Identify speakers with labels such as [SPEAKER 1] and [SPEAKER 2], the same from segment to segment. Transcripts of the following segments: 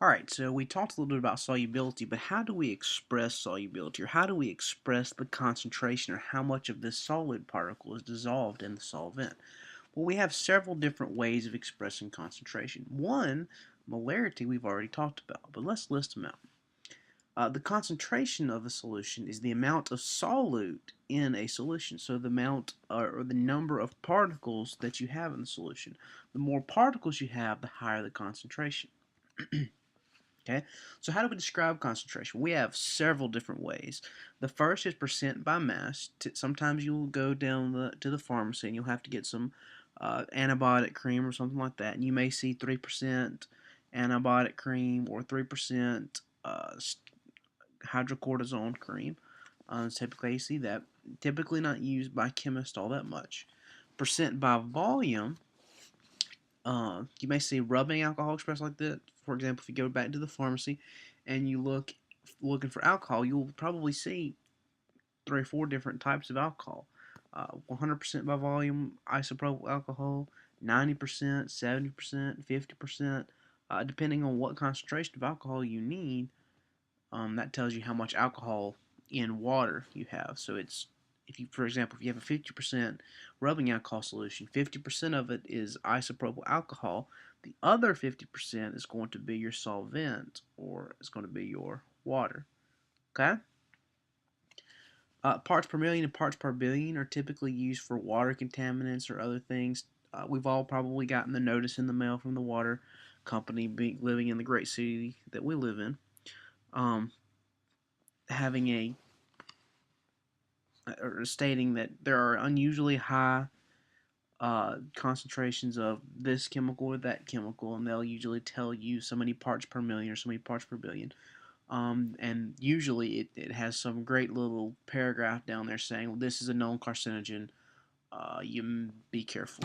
[SPEAKER 1] Alright, so we talked a little bit about solubility, but how do we express solubility, or how do we express the concentration, or how much of this solid particle is dissolved in the solvent? Well, we have several different ways of expressing concentration. One, molarity, we've already talked about, but let's list them out. The concentration of a solution is the amount of solute in a solution, so the amount or the number of particles that you have in the solution. The more particles you have, the higher the concentration. Okay, so how do we describe concentration? We have several different ways. The first is percent by mass. Sometimes you'll go down to the pharmacy and you'll have to get some antibiotic cream or something like that, and you may see 3% antibiotic cream or 3% hydrocortisone cream. Typically you see that. Typically not used by chemists all that much. Percent by volume, you may see rubbing alcohol expressed like that. For example, if you go back to the pharmacy and you looking for alcohol, you'll probably see 3 or 4 different types of alcohol. 100% by volume isopropyl alcohol, 90%, 70%, 50%, depending on what concentration of alcohol you need. That tells you how much alcohol in water you have. So it's if you, for example, if you have a 50% rubbing alcohol solution, 50% of it is isopropyl alcohol. The other 50% is going to be your solvent, or it's going to be your water. Okay? Parts per million and parts per billion are typically used for water contaminants or other things. We've all probably gotten the notice in the mail from the water company, living in the great city that we live in, having a or stating that there are unusually high concentrations of this chemical or that chemical, and they'll usually tell you so many parts per million or so many parts per billion. And usually it has some great little paragraph down there saying, well, this is a known carcinogen, you be careful.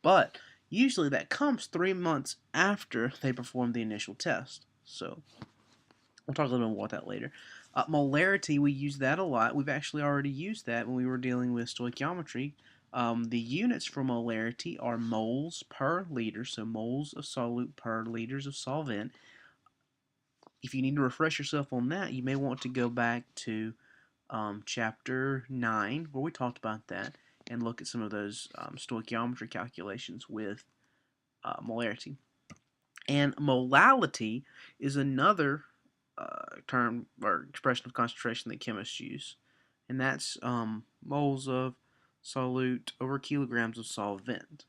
[SPEAKER 1] But usually that comes 3 months after they perform the initial test. So we'll talk a little bit more about that later. Molarity, we use that a lot. We've actually already used that when we were dealing with stoichiometry. The units for molarity are moles per liter, so moles of solute per liters of solvent. If you need to refresh yourself on that, you may want to go back to chapter 9, where we talked about that, and look at some of those stoichiometry calculations with molarity. And molality is another term or expression of concentration that chemists use, and that's moles of solute over kilograms of solvent.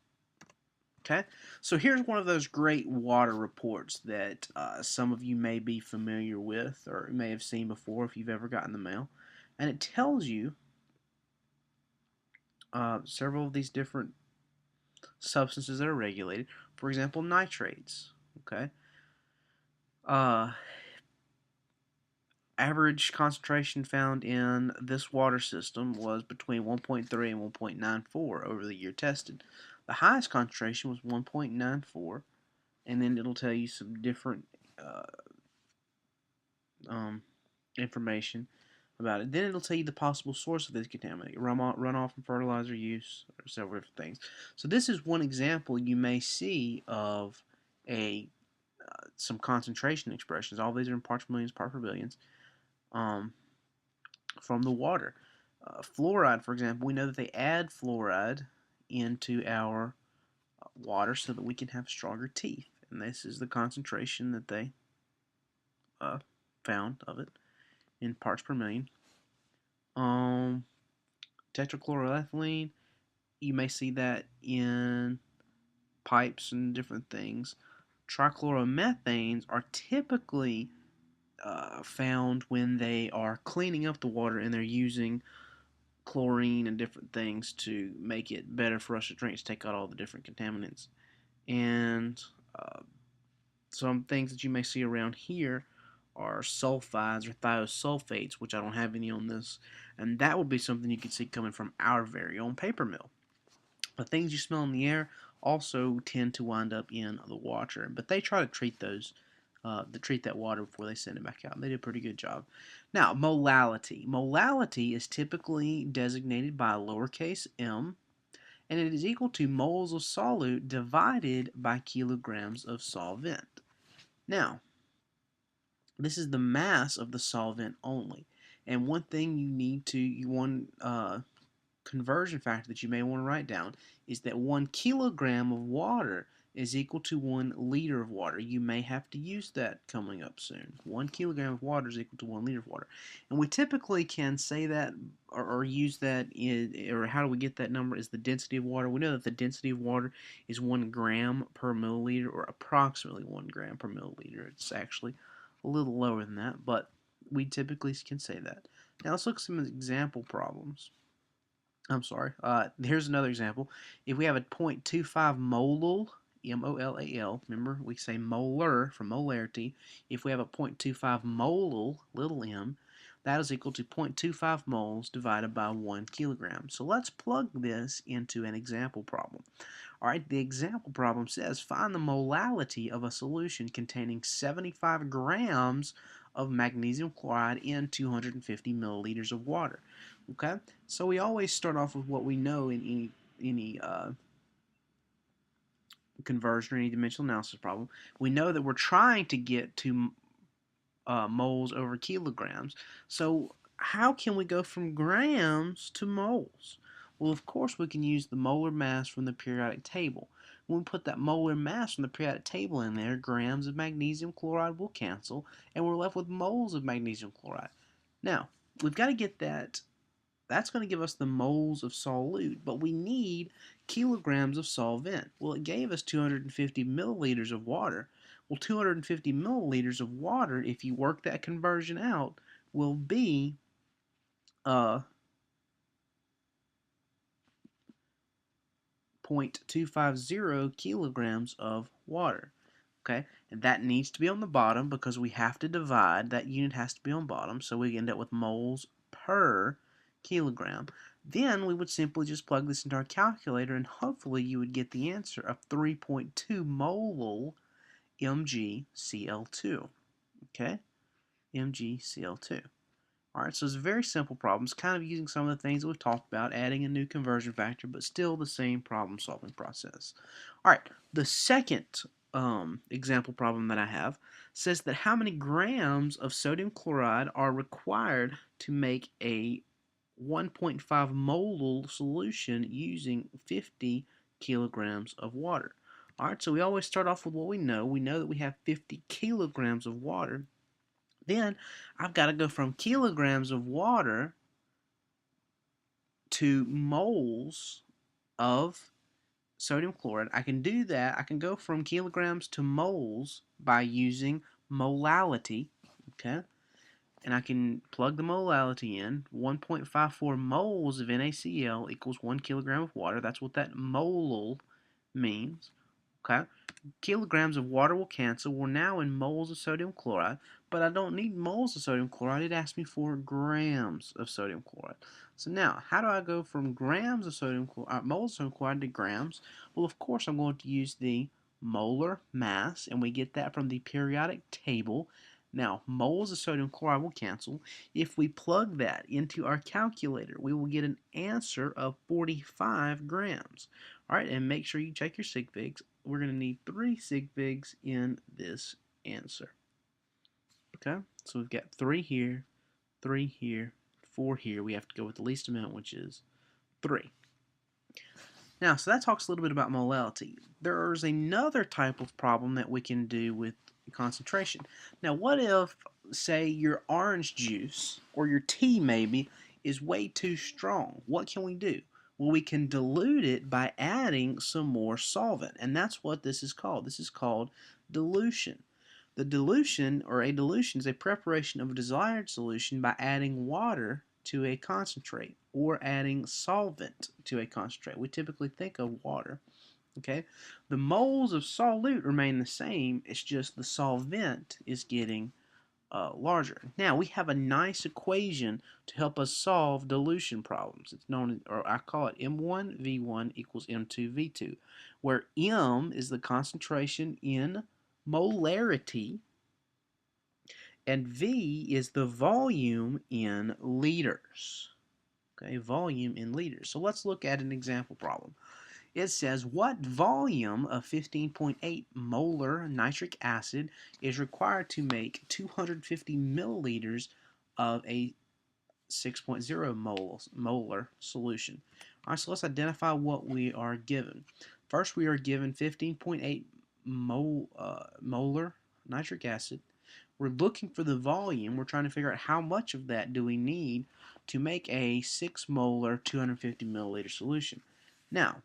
[SPEAKER 1] Okay, so here's one of those great water reports that some of you may be familiar with or may have seen before if you've ever gotten the mail, and it tells you several of these different substances that are regulated. For example, nitrates. Okay, uh, average concentration found in this water system was between 1.3 and 1.94 over the year tested. The highest concentration was 1.94, and then it'll tell you some different uh, information about it. Then it'll tell you the possible source of this contaminant, runoff from fertilizer use, or several different things. So this is one example you may see of a some concentration expressions. All these are in parts per millions, parts per billions. From the water. Fluoride, for example, we know that they add fluoride into our water so that we can have stronger teeth. And this is the concentration that they found of it in parts per million. Tetrachloroethylene, you may see that in pipes and different things. Trichloromethanes are typically found when they are cleaning up the water and they're using chlorine and different things to make it better for us to drink, to take out all the different contaminants. And some things that you may see around here are sulfides or thiosulfates, which I don't have any on this, and that would be something you could see coming from our very own paper mill. The things you smell in the air also tend to wind up in the water, but they try to treat those treat that water before they send it back out. They did a pretty good job. Now, molality. Molality is typically designated by a lowercase m, and it is equal to moles of solute divided by kilograms of solvent. Now, This is the mass of the solvent only. And one thing you need to, conversion factor that you may want to write down is that 1 kilogram of water is equal to 1 liter of water. You may have to use that coming up soon. 1 kilogram of water is equal to 1 liter of water. And we typically can say that or use that or how do we get that number is the density of water. We know that the density of water is 1 gram per milliliter, or approximately 1 gram per milliliter. It's actually a little lower than that, but we typically can say that. Now let's look at some example problems. I'm sorry. Here's another example. If we have a 0.25 molal, M-O-L-A-L, remember we say molar from molarity. If we have a 0.25 molal, little m, that is equal to 0.25 moles divided by 1 kilogram. So let's plug this into an example problem. Alright, the example problem says find the molality of a solution containing 75 grams of magnesium chloride in 250 milliliters of water. Okay, so we always start off with what we know in any conversion or any dimensional analysis problem. We know that we're trying to get to moles over kilograms. So how can we go from grams to moles? Well, of course, we can use the molar mass from the periodic table. When we put that molar mass from the periodic table in there, grams of magnesium chloride will cancel, and we're left with moles of magnesium chloride. Now, we've got to get that. That's going to give us the moles of solute, but we need kilograms of solvent. Well, it gave us 250 milliliters of water. Well, 250 milliliters of water, if you work that conversion out, will be 0.250 kilograms of water. Okay, and that needs to be on the bottom because we have to divide. That unit has to be on bottom, so we end up with moles per kilogram. Then we would simply just plug this into our calculator, and hopefully you would get the answer of 3.2 molal MgCl2. Okay, MgCl2. Alright, so it's a very simple problem. It's kind of using some of the things that we've talked about, adding a new conversion factor, but still the same problem solving process. Alright, the second example problem that I have says that how many grams of sodium chloride are required to make a 1.5 molal solution using 50 kilograms of water. Alright, so we always start off with what we know. We know that we have 50 kilograms of water. Then I've got to go from kilograms of water to moles of sodium chloride. I can do that. I can go from kilograms to moles by using molality. Okay. And I can plug the molality in. 1.54 moles of NaCl equals 1 kilogram of water. That's what that molal means. Okay. Kilograms of water will cancel. We're now in moles of sodium chloride, but I don't need moles of sodium chloride. It asks me for grams of sodium chloride. So now, how do I go from grams of sodium chloride, moles of sodium chloride to grams? Well, of course, I'm going to use the molar mass, and we get that from the periodic table. Now, moles of sodium chloride will cancel. If we plug that into our calculator, we will get an answer of 45 grams. All right, and make sure you check your sig figs. We're going to need 3 sig figs in this answer. Okay, so we've got 3 here, 3 here, 4 here. We have to go with the least amount, which is 3. Now, so that talks a little bit about molality. There's another type of problem that we can do with concentration. Now, what if, say, your orange juice, or your tea maybe, is way too strong? What can we do? Well, we can dilute it by adding some more solvent, and that's what this is called. This is called dilution. The dilution, or a dilution, is a preparation of a desired solution by adding water to a concentrate or adding solvent to a concentrate. We typically think of water. Okay, the moles of solute remain the same. It's just the solvent is getting larger. Now we have a nice equation to help us solve dilution problems. It's known, or I call it M1V1 equals M2V2, where M is the concentration in molarity, and V is the volume in liters. Okay, volume in liters. So let's look at an example problem. It says what volume of 15.8 molar nitric acid is required to make 250 milliliters of a 6.0 molar solution. All right, so let's identify what we are given. First, we are given 15.8 molar nitric acid. We're looking for the volume. We're trying to figure out how much of that do we need to make a 6 molar 250 milliliter solution. Now,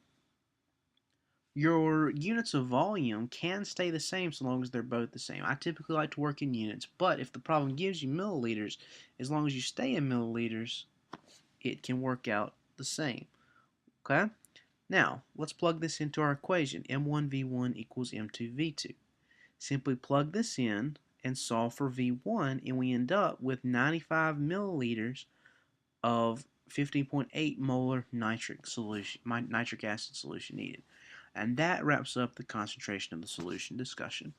[SPEAKER 1] your units of volume can stay the same so long as they're both the same. I typically like to work in units, but if the problem gives you milliliters, as long as you stay in milliliters, it can work out the same. Okay? Now, let's plug this into our equation. M1V1 equals M2V2. Simply plug this in and solve for V1, and we end up with 95 milliliters of 15.8 molar nitric acid solution needed. And that wraps up the concentration of the solution discussion.